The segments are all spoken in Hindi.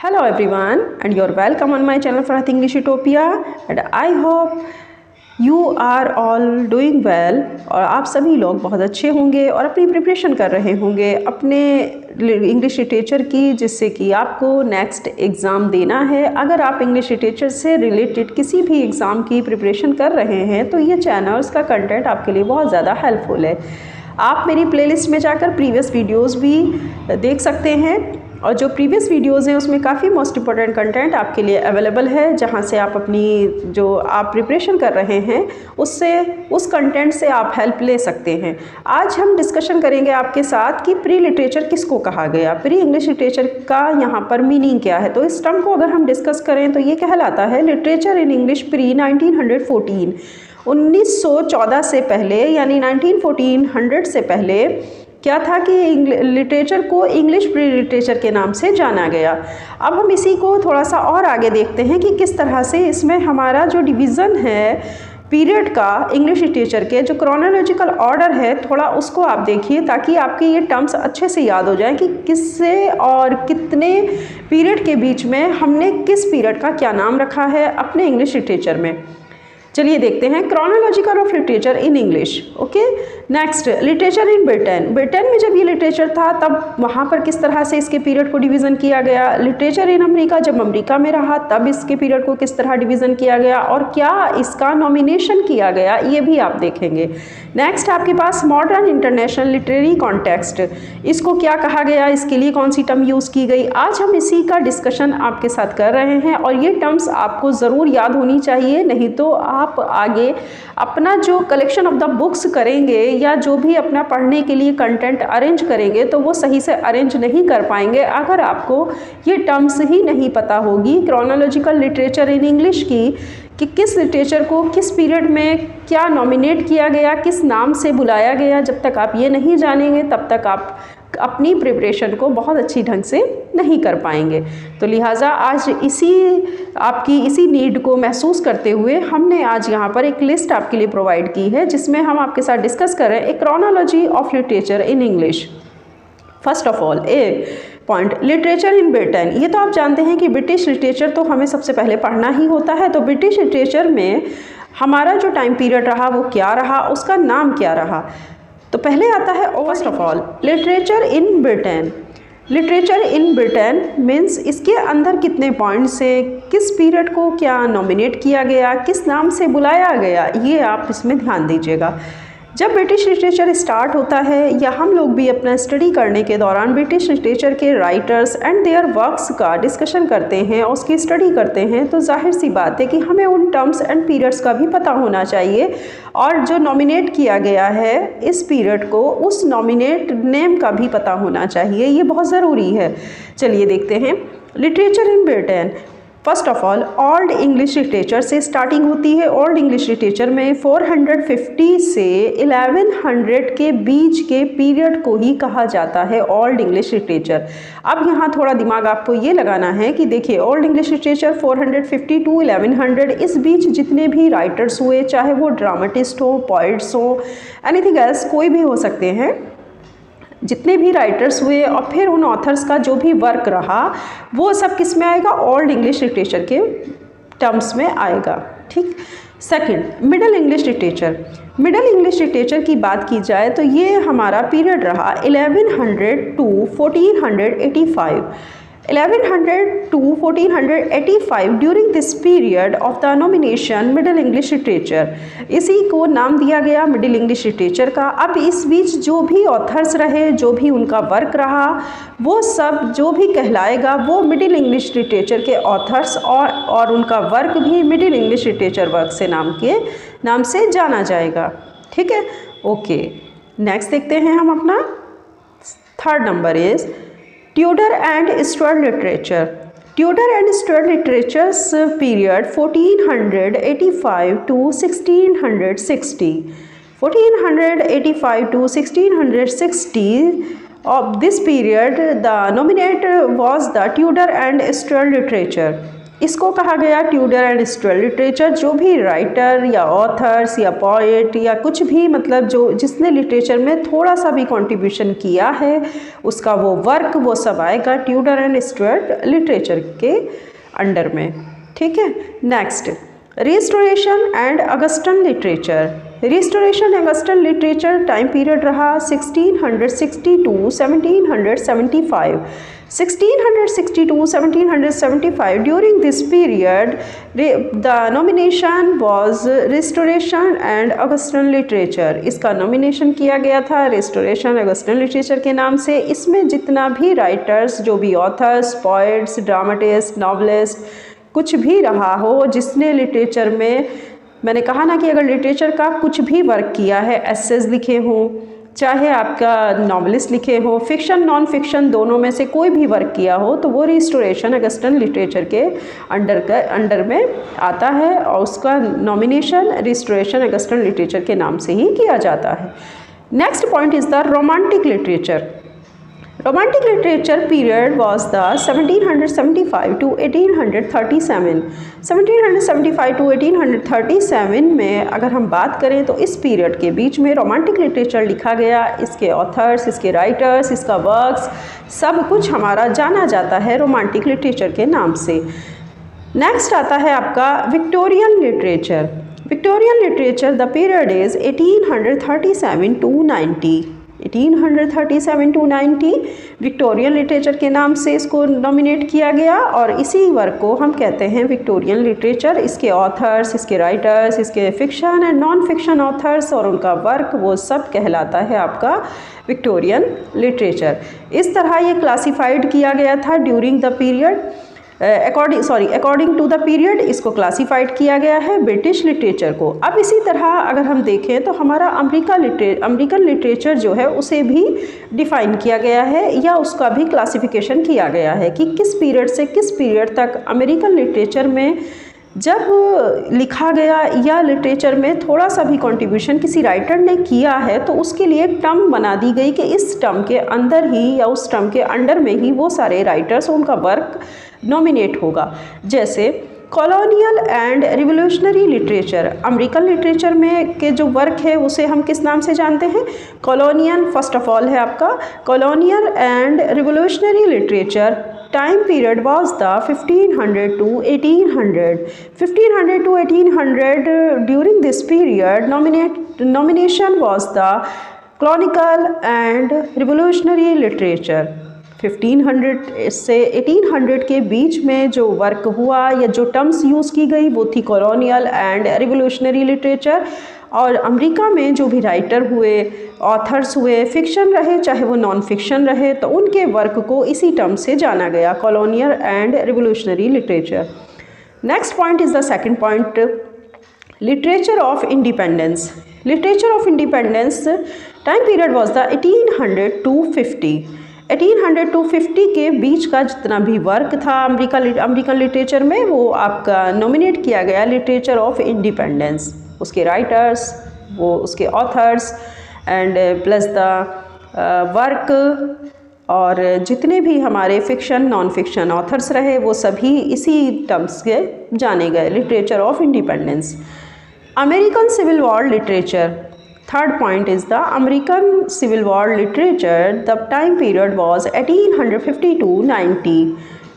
Hello everyone, and you're welcome on my channel Farhat English Utopia, and I hope you are all doing well। और आप सभी लोग बहुत अच्छे होंगे और अपनी प्रिपरेशन कर रहे होंगे अपने इंग्लिश लिटरेचर की, जिससे कि आपको नेक्स्ट एग्ज़ाम देना है। अगर आप इंग्लिश लिटरेचर से रिलेटेड किसी भी एग्ज़ाम की प्रिपरेशन कर रहे हैं तो ये चैनल्स का कंटेंट आपके लिए बहुत ज़्यादा हेल्पफुल है। आप मेरी प्लेलिस्ट में जाकर प्रीवियस वीडियोज़ भी देख सकते हैं, और जो प्रीवियस वीडियोज़ हैं उसमें काफ़ी मोस्ट इम्पॉर्टेंट कंटेंट आपके लिए अवेलेबल है, जहां से आप अपनी जो आप प्रिपरेशन कर रहे हैं उस कंटेंट से आप हेल्प ले सकते हैं। आज हम डिस्कशन करेंगे आपके साथ कि प्री लिटरेचर किसको कहा गया, प्री इंग्लिश लिटरेचर का यहाँ पर मीनिंग क्या है। तो इस टर्म को अगर हम डिस्कस करें तो ये कहलाता है लिटरेचर इन इंग्लिश प्री 1914। 1914 से पहले यानी 1914 से पहले क्या था कि लिटरेचर को इंग्लिश प्री लिटरेचर के नाम से जाना गया। अब हम इसी को थोड़ा सा और आगे देखते हैं कि किस तरह से इसमें हमारा जो डिवीज़न है पीरियड का इंग्लिश लिटरेचर के, जो क्रोनोलॉजिकल ऑर्डर है, थोड़ा उसको आप देखिए ताकि आपके ये टर्म्स अच्छे से याद हो जाएं कि किससे और कितने पीरियड के बीच में हमने किस पीरियड का क्या नाम रखा है अपने इंग्लिश लिटरेचर में। चलिए देखते हैं chronological of literature in English. Okay, next literature in Britain. Britain में जब ये लिटरेचर था तब वहाँ पर किस तरह से इसके पीरियड को डिवीज़न किया गया। लिटरेचर इन अमेरिका, जब अमेरिका में रहा तब इसके पीरियड को किस तरह डिवीज़न किया गया और क्या इसका नॉमिनेशन किया गया, ये भी आप देखेंगे। नेक्स्ट आपके पास मॉडर्न इंटरनेशनल लिटरेरी कॉन्टेक्स्ट, इसको क्या कहा गया, इसके लिए कौन सी टर्म यूज़ की गई। आज हम इसी का डिस्कशन आपके साथ कर रहे हैं और ये टर्म्स आपको ज़रूर याद होनी चाहिए, नहीं तो आप आगे अपना जो कलेक्शन ऑफ द बुक्स करेंगे या जो भी अपना पढ़ने के लिए कंटेंट अरेंज करेंगे तो वो सही से अरेंज नहीं कर पाएंगे अगर आपको ये टर्म्स ही नहीं पता होगी क्रोनोलॉजिकल लिटरेचर इन इंग्लिश की, कि किस लिटरेचर को किस पीरियड में क्या नॉमिनेट किया गया, किस नाम से बुलाया गया। जब तक आप ये नहीं जानेंगे तब तक आप अपनी प्रिपरेशन को बहुत अच्छी ढंग से नहीं कर पाएंगे। तो लिहाजा आज इसी नीड को महसूस करते हुए हमने आज यहाँ पर एक लिस्ट आपके लिए प्रोवाइड की है, जिसमें हम आपके साथ डिस्कस कर रहे हैं a chronology of literature in English. First of all a point, literature in Britain. ये तो आप जानते हैं कि ब्रिटिश लिटरेचर तो हमें सबसे पहले पढ़ना ही होता है। तो ब्रिटिश लिटरेचर में हमारा जो टाइम पीरियड रहा वो क्या रहा, उसका नाम क्या रहा। तो पहले आता है first of all literature in Britain. Literature in Britain means इसके अंदर कितने पॉइंट्स से किस पीरियड को क्या नॉमिनेट किया गया, किस नाम से बुलाया गया, ये आप इसमें ध्यान दीजिएगा। जब ब्रिटिश लिटरेचर स्टार्ट होता है या हम लोग भी अपना स्टडी करने के दौरान ब्रिटिश लिटरेचर के राइटर्स एंड देयर वर्क्स का डिस्कशन करते हैं और उसकी स्टडी करते हैं, तो जाहिर सी बात है कि हमें उन टर्म्स एंड पीरियड्स का भी पता होना चाहिए और जो नॉमिनेट किया गया है इस पीरियड को उस नॉमिनेट नेम का भी पता होना चाहिए, ये बहुत ज़रूरी है। चलिए देखते हैं literature in Britain. First of all old English literature से स्टार्टिंग होती है। ओल्ड इंग्लिश लिटरेचर में 450 से 1100 के बीच के पीरियड को ही कहा जाता है ओल्ड इंग्लिश लिटरेचर। अब यहाँ थोड़ा दिमाग आपको ये लगाना है कि देखिए ओल्ड इंग्लिश लिटरेचर 450 टू 1100, इस बीच जितने भी राइटर्स हुए, चाहे वो ड्रामेटिस्ट हो, पोइट्स हो, एनीथिंग एल्स, कोई भी हो सकते हैं, जितने भी राइटर्स हुए और फिर उन ऑथर्स का जो भी वर्क रहा वो सब किस में आएगा, ओल्ड इंग्लिश लिटरेचर के टर्म्स में आएगा। ठीक। Second, middle English literature. Middle English literature की बात की जाए तो ये हमारा पीरियड रहा 1100 to 1485। 1100 to 1485 during this period of the nomination Middle English literature, इसी को नाम दिया गया मिडिल इंग्लिश लिटरेचर का। अब इस बीच जो भी ऑथर्स रहे, जो भी उनका वर्क रहा, वो सब जो भी कहलाएगा वो मिडिल इंग्लिश लिटरेचर के ऑथर्स और उनका वर्क भी मिडिल इंग्लिश लिटरेचर वर्क से नाम से जाना जाएगा। ठीक है, ओके। नेक्स्ट देखते हैं हम अपना third number is Tudor and Stuart literature. Tudor and Stuart literature's period 1485 to 1660. 1485 to 1660 of this period, the nominate was the Tudor and Stuart literature. इसको कहा गया ट्यूडर एंड स्टुअर्ट लिटरेचर। जो भी राइटर या ऑथर्स या पोएट या कुछ भी मतलब जो जिसने लिटरेचर में थोड़ा सा भी कंट्रीब्यूशन किया है उसका वो वर्क वो सब आएगा ट्यूडर एंड स्टुअर्ट लिटरेचर के अंडर में। ठीक है। Next, restoration and Augustan literature. Restoration Augustan literature time period रहा 1660 to 1775। 1660 to 1775 during this period the nomination was restoration and Augustan literature। इसका नॉमिनेशन किया गया था रिस्टोरेशन ऑगस्टन लिटरेचर के नाम से। इसमें जितना भी राइटर्स जो भी ऑथर्स पोएट्स ड्रामेटिस्ट नॉवलिस्ट कुछ भी रहा हो जिसने लिटरेचर में, मैंने कहा ना कि अगर लिटरेचर का कुछ भी वर्क किया है, एसेज लिखे हों चाहे आपका नॉवलिस्ट लिखे हो, फिक्शन नॉन फिक्शन दोनों में से कोई भी वर्क किया हो तो वो रिस्टोरेशन ऑगस्टन लिटरेचर के अंडर में आता है और उसका नॉमिनेशन रिस्टोरेशन ऑगस्टन लिटरेचर के नाम से ही किया जाता है। Next point is the romantic literature. Romantic literature period was the 1775 to 1837। 1775 to 1837 में अगर हम बात करें तो इस पीरियड के बीच में रोमांटिक लिटरेचर लिखा गया। इसके ऑथर्स, इसके राइटर्स, इसका वर्क्स सब कुछ हमारा जाना जाता है रोमांटिक लिटरेचर के नाम से। नेक्स्ट आता है आपका Victorian literature. Victorian literature the period is 1837 to 90। 1837 to 90 Victorian literature के नाम से इसको नॉमिनेट किया गया और इसी वर्क को हम कहते हैं विक्टोरियन लिटरेचर। इसके ऑथर्स, इसके राइटर्स, इसके fiction and non fiction authors और उनका वर्क वो सब कहलाता है आपका विक्टोरियन लिटरेचर। इस तरह ये क्लासिफाइड किया गया था during the period according to the period इसको क्लासिफाइड किया गया है ब्रिटिश लिटरेचर को। अब इसी तरह अगर हम देखें तो हमारा अमेरिकन लिटरेचर जो है उसे भी डिफ़ाइन किया गया है या उसका भी क्लासिफिकेशन किया गया है कि किस पीरियड से किस पीरियड तक अमेरिकन लिटरेचर में जब लिखा गया या लिटरेचर में थोड़ा सा भी कंट्रीब्यूशन किसी राइटर ने किया है तो उसके लिए एक टर्म बना दी गई कि इस टर्म के अंदर ही या उस टर्म के अंडर में ही वो सारे राइटर्स उनका वर्क नॉमिनेट होगा। जैसे colonial and revolutionary literature. American literature में के जो वर्क है उसे हम किस नाम से जानते हैं? कॉलोनियल फर्स्ट ऑफ ऑल है आपका colonial and revolutionary literature. Time period was the 1500 to 1800। 1500 to 1800 during this period nomination was the chronicle and revolutionary literature. 1500 से 1800 के बीच में जो वर्क हुआ या जो टर्म्स यूज़ की गई वो थी कॉलोनियल एंड रिवोल्यूशनरी लिटरेचर। और अमेरिका में जो भी राइटर हुए, ऑथर्स हुए, फिक्शन रहे चाहे वो नॉन फिक्शन रहे, तो उनके वर्क को इसी टर्म से जाना गया colonial and revolutionary literature. Next point is the second point, literature of independence. Literature of independence time period was the 1800 to 50। 1800 to 50 के बीच का जितना भी वर्क था अमेरिकन लिटरेचर में वो आपका नॉमिनेट किया गया लिटरेचर ऑफ इंडिपेंडेंस। उसके राइटर्स, वो उसके authors and plus the work और जितने भी हमारे फिक्शन नॉन फिक्शन ऑथर्स रहे वो सभी इसी टर्म्स के जाने गए, literature of independence. American Civil War literature. Third point is the American Civil War literature. The time period was 1850 to 90।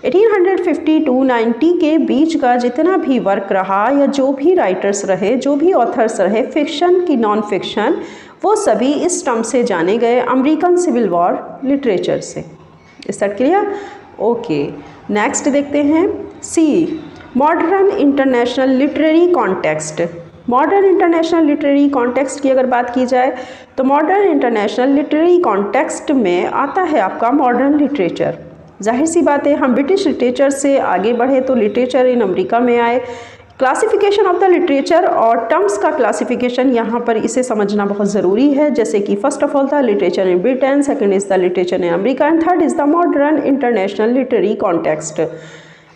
1850 to 90 के बीच का जितना भी वर्क रहा या जो भी राइटर्स रहे, जो भी ऑथर्स रहे, फिक्शन की नॉन फिक्शन, वो सभी इस टर्म से जाने गए अमेरिकन सिविल वॉर लिटरेचर से। इस तक क्लियर? ओके, नेक्स्ट देखते हैं C, modern international literary context. Modern international literary context की अगर बात की जाए तो मॉडर्न इंटरनेशनल लिटरेरी कॉन्टेक्स्ट में आता है आपका मॉडर्न लिटरेचर। जाहिर सी बात है हम ब्रिटिश लिटरेचर से आगे बढ़े तो लिटरेचर इन अमेरिका में आए। क्लासिफिकेशन ऑफ द लिटरेचर और टर्म्स का क्लासिफिकेशन यहाँ पर इसे समझना बहुत ज़रूरी है। जैसे कि first of all the literature in Britain, second is the literature in America and third is the modern international literary context.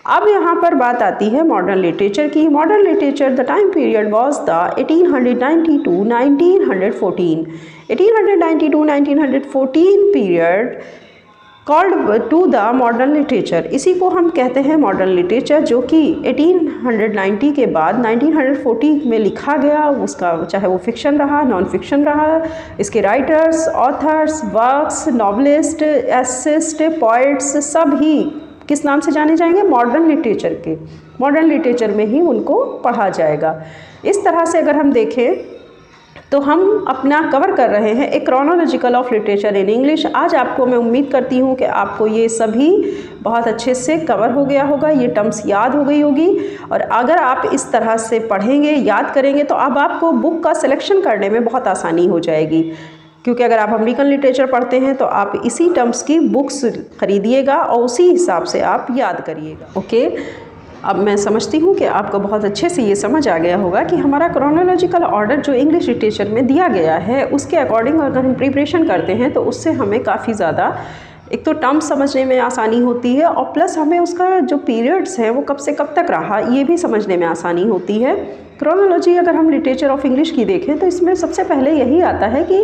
अब यहाँ पर बात आती है मॉडर्न लिटरेचर की। Modern literature the time period was the 1890 to 1914। 1890 to 1914 period called to the modern literature. इसी को हम कहते हैं मॉडर्न लिटरेचर, जो कि 1890 के बाद 1940 में लिखा गया। उसका चाहे वो फिक्शन रहा, नॉन फिक्शन रहा, इसके writers, authors, works, novelist, essayist, poets सब ही किस नाम से जाने जाएंगे? मॉडर्न लिटरेचर के। मॉडर्न लिटरेचर में ही उनको पढ़ा जाएगा। इस तरह से अगर हम देखें तो हम अपना कवर कर रहे हैं एक chronological of literature in English. आज आपको मैं उम्मीद करती हूँ कि आपको ये सभी बहुत अच्छे से कवर हो गया होगा, ये टर्म्स याद हो गई होगी। और अगर आप इस तरह से पढ़ेंगे, याद करेंगे, तो अब आपको बुक का सिलेक्शन करने में बहुत आसानी हो जाएगी। क्योंकि अगर आप अमेरिकन लिटरेचर पढ़ते हैं तो आप इसी टर्म्स की बुक्स खरीदिएगा और उसी हिसाब से आप याद करिएगा। ओके, अब मैं समझती हूँ कि आपको बहुत अच्छे से ये समझ आ गया होगा कि हमारा क्रोनोलॉजिकल ऑर्डर जो इंग्लिश लिटरेचर में दिया गया है उसके अकॉर्डिंग अगर हम प्रिपरेशन करते हैं तो उससे हमें काफ़ी ज़्यादा एक तो टर्म समझने में आसानी होती है और प्लस हमें उसका जो पीरियड्स है वो कब से कब तक रहा ये भी समझने में आसानी होती है। क्रोनोलॉजी अगर हम लिटरेचर ऑफ इंग्लिश की देखें तो इसमें सबसे पहले यही आता है कि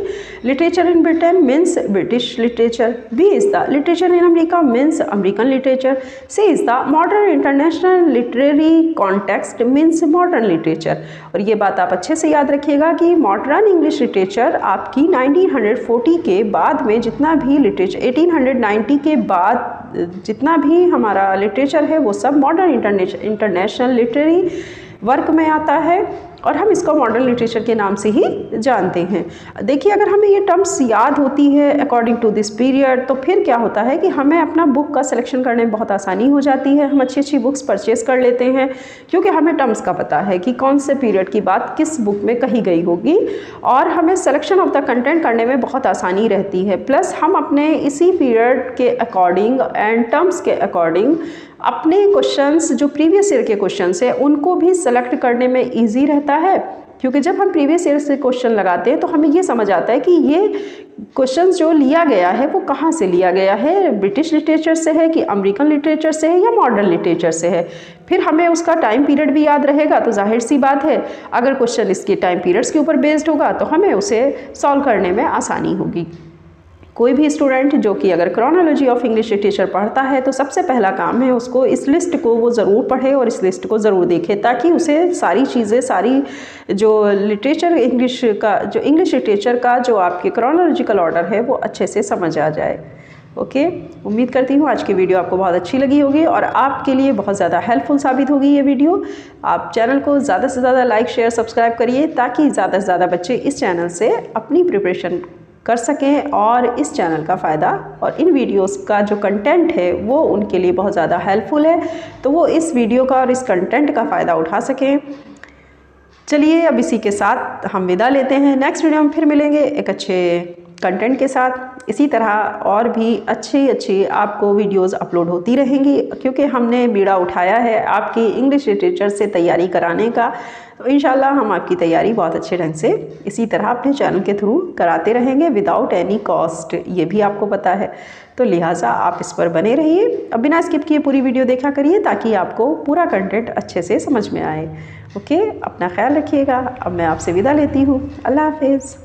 literature in Britain means British literature, B is the literature in America means American literature, C is the modern international literary context means modern literature. और ये बात आप अच्छे से याद रखिएगा कि मॉडर्न इंग्लिश लिटरेचर आपकी 1940 के बाद में जितना भी लिटरेचर 1890 के बाद जितना भी हमारा लिटरेचर है वो सब मॉडर्न इंटरनेशनल लिटरेरी वर्क में आता है और हम इसको मॉडर्न लिटरेचर के नाम से ही जानते हैं। देखिए, अगर हमें ये टर्म्स याद होती है अकॉर्डिंग टू दिस पीरियड तो फिर क्या होता है कि हमें अपना बुक का सिलेक्शन करने में बहुत आसानी हो जाती है। हम अच्छी अच्छी बुक्स परचेज कर लेते हैं क्योंकि हमें टर्म्स का पता है कि कौन से पीरियड की बात किस बुक में कही गई होगी और हमें सिलेक्शन ऑफ द कंटेंट करने में बहुत आसानी रहती है। प्लस हम अपने इसी पीरियड के अकॉर्डिंग एंड टर्म्स के अकॉर्डिंग अपने क्वेश्चंस जो प्रीवियस ईयर के क्वेश्चंस हैं उनको भी सेलेक्ट करने में इजी रहता है। क्योंकि जब हम प्रीवियस ईयर से क्वेश्चन लगाते हैं तो हमें ये समझ आता है कि ये क्वेश्चंस जो लिया गया है वो कहाँ से लिया गया है, ब्रिटिश लिटरेचर से है कि अमेरिकन लिटरेचर से है या मॉडर्न लिटरेचर से है। फिर हमें उसका टाइम पीरियड भी याद रहेगा तो जाहिर सी बात है अगर क्वेश्चन इसके टाइम पीरियड्स के ऊपर बेस्ड होगा तो हमें उसे सॉल्व करने में आसानी होगी। कोई भी स्टूडेंट जो कि अगर क्रोनोलॉजी ऑफ इंग्लिश लिटरेचर पढ़ता है तो सबसे पहला काम है उसको इस लिस्ट को वो ज़रूर पढ़े और इस लिस्ट को ज़रूर देखे ताकि उसे सारी चीज़ें, सारी जो लिटरेचर इंग्लिश का जो इंग्लिश लिटरेचर का जो आपके क्रोनोलॉजिकल ऑर्डर है वो अच्छे से समझ आ जाए। ओके, उम्मीद करती हूँ आज की वीडियो आपको बहुत अच्छी लगी होगी और आपके लिए बहुत ज़्यादा हेल्पफुल साबित होगी ये वीडियो। आप चैनल को ज़्यादा से ज़्यादा लाइक, शेयर, सब्सक्राइब करिए ताकि ज़्यादा से ज़्यादा बच्चे इस चैनल से अपनी प्रिपरेशन कर सकें और इस चैनल का फ़ायदा और इन वीडियोस का जो कंटेंट है वो उनके लिए बहुत ज़्यादा हेल्पफुल है तो वो इस वीडियो का और इस कंटेंट का फ़ायदा उठा सकें। चलिए अब इसी के साथ हम विदा लेते हैं। नेक्स्ट वीडियो में फिर मिलेंगे एक अच्छे कंटेंट के साथ। इसी तरह और भी अच्छी आपको वीडियोस अपलोड होती रहेंगी क्योंकि हमने बीड़ा उठाया है आपकी इंग्लिश लिटरेचर से तैयारी कराने का। तो इंशाल्लाह हम आपकी तैयारी बहुत अच्छे ढंग से इसी तरह अपने चैनल के थ्रू कराते रहेंगे विदाउट एनी कॉस्ट, ये भी आपको पता है। तो लिहाजा आप इस पर बने रहिए, अब बिना स्किप किए पूरी वीडियो देखा करिए ताकि आपको पूरा कंटेंट अच्छे से समझ में आए। ओके, अपना ख्याल रखिएगा। अब मैं आपसे विदा लेती हूँ। अल्लाह हाफिज़।